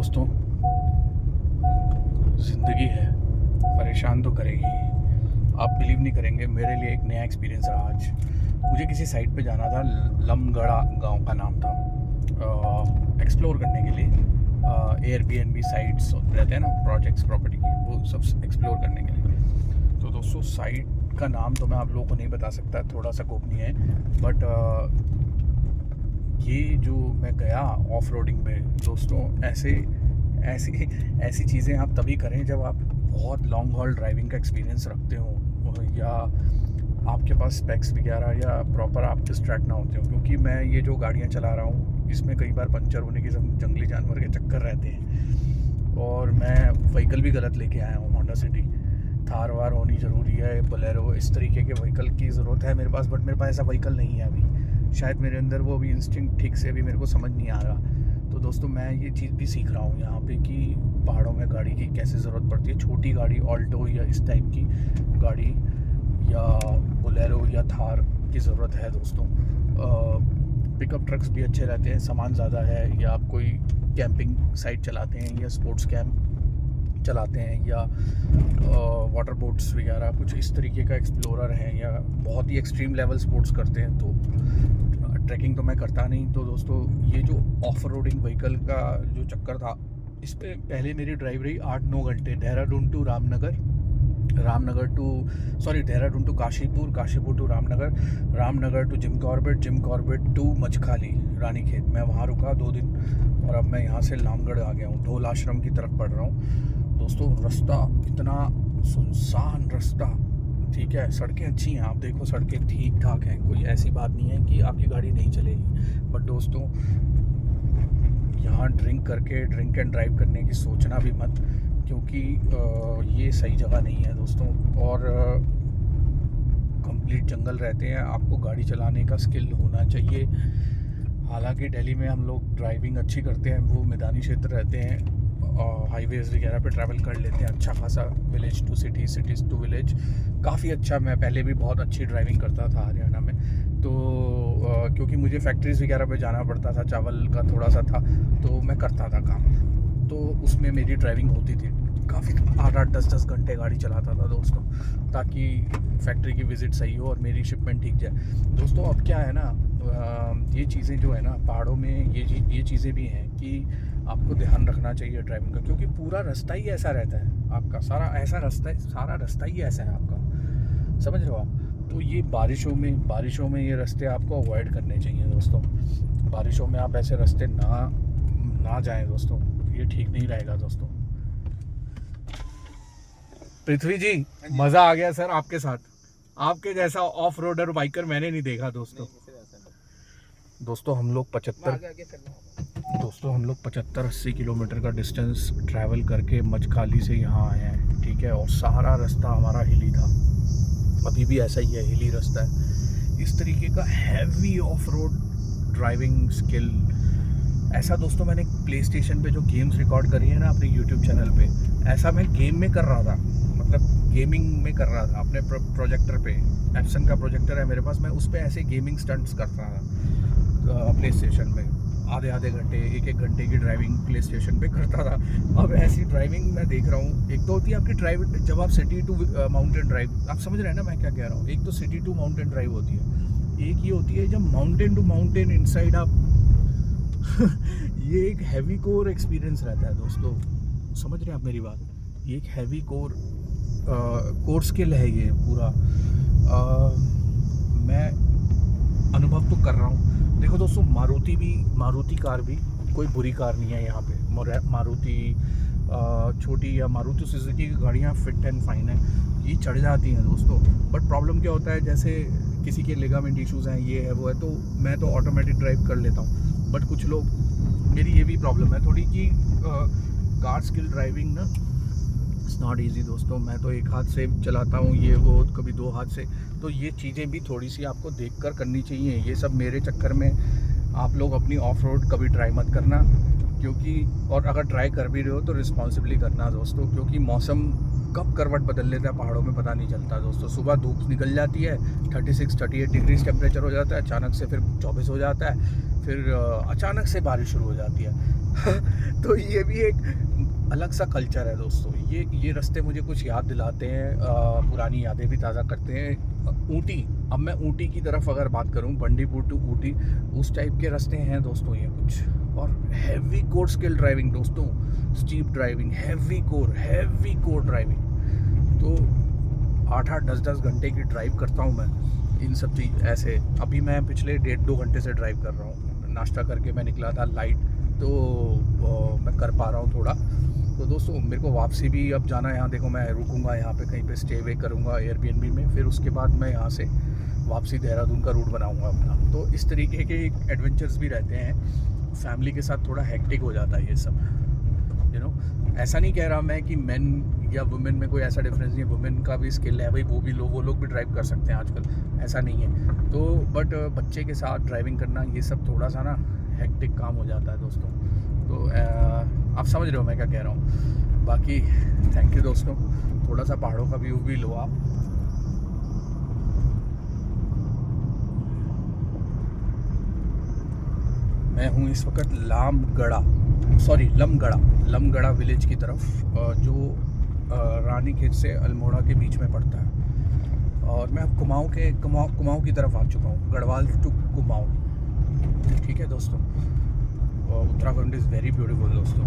दोस्तों, ज़िंदगी है, परेशान तो करेगी। आप बिलीव नहीं करेंगे, मेरे लिए एक नया एक्सपीरियंस रहा आज। मुझे किसी साइट पे जाना था, लमगड़ा गांव का नाम था, एक्सप्लोर करने के लिए। एयरबीएनबी साइट्स रहते हैं ना, प्रोजेक्ट्स प्रॉपर्टी की, वो सब एक्सप्लोर करने के लिए। तो दोस्तों, साइट का नाम तो मैं आप लोगों को नहीं बता सकता, थोड़ा सा गोपनीय है। बट ये जो मैं गया ऑफ रोडिंग पे दोस्तों, ऐसी चीज़ें आप तभी करें जब आप बहुत लॉन्ग हॉल ड्राइविंग का एक्सपीरियंस रखते हो, या आपके पास स्पेक्स वगैरह या प्रॉपर आप डिस्ट्रैक्ट ना होते हो। क्योंकि मैं ये जो गाड़ियाँ चला रहा हूँ, इसमें कई बार पंचर होने के जंगली जानवर के चक्कर रहते हैं। और मैं व्हीकल भी गलत लेके आया हूँ, होंडा सिटी। थार वार होनी ज़रूरी है, बोलेरो, इस तरीके के व्हीकल की ज़रूरत है मेरे पास। बट मेरे पास ऐसा व्हीकल नहीं है अभी। शायद मेरे अंदर वो भी इंस्टिंक्ट ठीक से अभी मेरे को समझ नहीं आ रहा। तो दोस्तों, मैं ये चीज़ भी सीख रहा हूँ यहाँ पे कि पहाड़ों में गाड़ी की कैसे ज़रूरत पड़ती है। छोटी गाड़ी, ऑल्टो या इस टाइप की गाड़ी, या बोलेरो या थार की ज़रूरत है दोस्तों। पिकअप ट्रक्स भी अच्छे रहते हैं, सामान ज़्यादा है, या आप कोई कैंपिंग साइट चलाते हैं, या स्पोर्ट्स कैंप चलाते हैं, या वाटर बोट्स वगैरह कुछ इस तरीके का एक्सप्लोरर हैं, या बहुत ही एक्सट्रीम लेवल स्पोर्ट्स करते हैं। तो ट्रैकिंग तो मैं करता नहीं। तो दोस्तों, ये जो ऑफ रोडिंग व्हीकल का जो चक्कर था, इस पे पहले मेरी ड्राइव रही 8-9 घंटे। Dehradun to Dehradun to Kashipur, Kashipur to Ramnagar, Ramnagar to Jim Corbett to Machkhali, Ranikhet. मैं वहाँ रुका 2 दिन, और अब मैं यहाँ से लामगढ़ आ गया हूँ, ढोल आश्रम की तरफ बढ़ रहा हूँ। दोस्तों, रास्ता इतना सुनसान रास्ता, ठीक है, सड़कें अच्छी हैं, आप देखो सड़कें ठीक ठाक हैं, कोई ऐसी बात नहीं है कि आपकी गाड़ी नहीं चलेगी। बट दोस्तों, यहाँ ड्रिंक एंड ड्राइव करने की सोचना भी मत, क्योंकि ये सही जगह नहीं है दोस्तों। और कंप्लीट जंगल रहते हैं, आपको गाड़ी चलाने का स्किल होना चाहिए। हालांकि दिल्ली में हम लोग ड्राइविंग अच्छी करते हैं, वो मैदानी क्षेत्र रहते हैं, हाईवेज़ वगैरह पे ट्रैवल कर लेते हैं अच्छा खासा, village to city, cities to village, काफ़ी अच्छा। मैं पहले भी बहुत अच्छी ड्राइविंग करता था हरियाणा में। तो क्योंकि मुझे फैक्ट्रीज़ वगैरह पे जाना पड़ता था, चावल का थोड़ा सा था, तो मैं करता था काम, तो उसमें मेरी ड्राइविंग होती थी। काफ़ी 8-8, 10-10 घंटे गाड़ी चलाता था दोस्तों, ताकि फैक्ट्री की विज़िट सही हो और मेरी शिपमेंट ठीक जाए। दोस्तों, अब क्या है ना, ये चीज़ें जो है ना पहाड़ों में, ये चीज़ें भी हैं कि आपको ध्यान रखना चाहिए ड्राइविंग का, क्योंकि पूरा रास्ता ही ऐसा रहता है आपका, सारा रास्ता ही ऐसा है आपका, समझ रहे हो आप। तो ये बारिशों में ये रास्ते आपको अवॉइड करने चाहिए दोस्तों। बारिशों में आप ऐसे रास्ते ना जाएं दोस्तों, ये ठीक नहीं रहेगा दोस्तों। पृथ्वी जी, मज़ा आ गया सर आपके साथ। आपके जैसा ऑफ रोडर बाइकर मैंने नहीं देखा दोस्तों। दोस्तों, हम लोग 75-80 किलोमीटर का डिस्टेंस ट्रैवल करके मचखाली से यहाँ आए हैं, ठीक है। और सारा रास्ता हमारा हिली था, अभी भी ऐसा ही है, हिली रास्ता है। इस तरीके का heavy of road driving skill, ऐसा दोस्तों मैंने प्ले स्टेशन पे जो गेम्स रिकॉर्ड करी है ना अपने यूट्यूब चैनल पे, ऐसा मैं गेम में कर रहा था, मतलब गेमिंग में कर रहा था अपने प्रोजेक्टर पे। एप्सन का प्रोजेक्टर है मेरे पास, मैं उस पर ऐसे गेमिंग स्टंट्स करता था प्ले स्टेशन में। आधे घंटे, 1-1 घंटे की ड्राइविंग प्ले स्टेशन पे करता था। अब ऐसी ड्राइविंग मैं देख रहा हूँ। एक तो होती है आपकी ड्राइव जब आप सिटी टू माउंटेन ड्राइव, आप समझ रहे हैं ना मैं क्या कह रहा हूँ। एक तो सिटी टू माउंटेन ड्राइव होती है, एक ये होती है जब माउंटेन टू माउंटेन इनसाइड आप ये एक हैवी कोर एक्सपीरियंस रहता है दोस्तों, समझ रहे हैं आप मेरी बात। ये एक हैवी कोर स्किल है ये पूरा। मैं अनुभव तो कर रहा हूँ। देखो दोस्तों, मारुति कार भी कोई बुरी कार नहीं है यहाँ पे। मारुति छोटी या मारुति सुजुकी की गाड़ियाँ फिट एंड फाइन है, ये चढ़ जाती हैं दोस्तों। बट प्रॉब्लम क्या होता है, जैसे किसी के लिगामेंट इश्यूज़ हैं, ये है वो है, तो मैं तो ऑटोमेटिक ड्राइव कर लेता हूँ। बट कुछ लोग, मेरी ये भी प्रॉब्लम है थोड़ी कि कार स्किल ड्राइविंग ना इट्स नॉट ईजी दोस्तों। मैं तो एक हाथ से चलाता हूँ, ये वो कभी 2 हाथ से। तो ये चीज़ें भी थोड़ी सी आपको देखकर करनी चाहिए। ये सब मेरे चक्कर में आप लोग अपनी ऑफ रोड कभी ट्राई मत करना, क्योंकि और अगर ट्राई कर भी रहे हो तो रिस्पॉन्सिबली करना दोस्तों, क्योंकि मौसम कब करवट बदल लेता है पहाड़ों में पता नहीं चलता दोस्तों। सुबह धूप निकल जाती है, 36-38 डिग्रीज टेम्परेचर हो जाता है, अचानक से फिर 24 हो जाता है, फिर अचानक से बारिश शुरू हो जाती है तो ये भी एक अलग सा कल्चर है दोस्तों। ये रास्ते मुझे कुछ याद दिलाते हैं, पुरानी यादें भी ताज़ा करते हैं। ऊटी, अब मैं ऊटी की तरफ अगर बात करूं, बंडीपुर टू ऊटी, उस टाइप के रास्ते हैं दोस्तों ये कुछ। और हैवी कोर स्किल ड्राइविंग दोस्तों, steep driving, heavy core driving. तो 8-8, 10-10 घंटे की ड्राइव करता हूँ मैं इन सब चीज़ ऐसे। अभी मैं पिछले 1.5-2 घंटे से ड्राइव कर रहा हूँ। नाश्ता करके मैं निकला था लाइट, तो मैं कर पा रहा हूँ थोड़ा। तो दोस्तों मेरे को वापसी भी अब जाना है। यहाँ देखो मैं रुकूंगा यहाँ पे, कहीं पे स्टे वे करूँगा एयरबीएनबी में, फिर उसके बाद मैं यहाँ से वापसी देहरादून का रूट बनाऊँगा अपना। तो इस तरीके के एडवेंचर्स भी रहते हैं। फैमिली के साथ थोड़ा हेक्टिक हो जाता है ये सब, यू नो। ऐसा नहीं कह रहा मैं कि मेन या वुमेन में कोई ऐसा डिफरेंस नहीं है। वुमेन का भी स्किल है भाई, वो लोग भी ड्राइव कर सकते हैं आजकल, ऐसा नहीं है। तो बट बच्चे के साथ ड्राइविंग करना ये सब थोड़ा सा ना हेक्टिक काम हो जाता है दोस्तों। तो आप समझ रहे हो मैं क्या कह रहा हूँ। बाकी थैंक यू दोस्तों। थोड़ा सा पहाड़ों का व्यू भी लो आप। मैं हूँ इस वक्त लमगढ़ा विलेज की तरफ, जो रानीखेत से अल्मोड़ा के बीच में पड़ता है। और मैं अब कुमाऊँ की तरफ आ चुका हूँ, गढ़वाल टू कुमाऊँ। ठीक है दोस्तों, उत्तराखंड इज़ वेरी ब्यूटीफुल दोस्तों।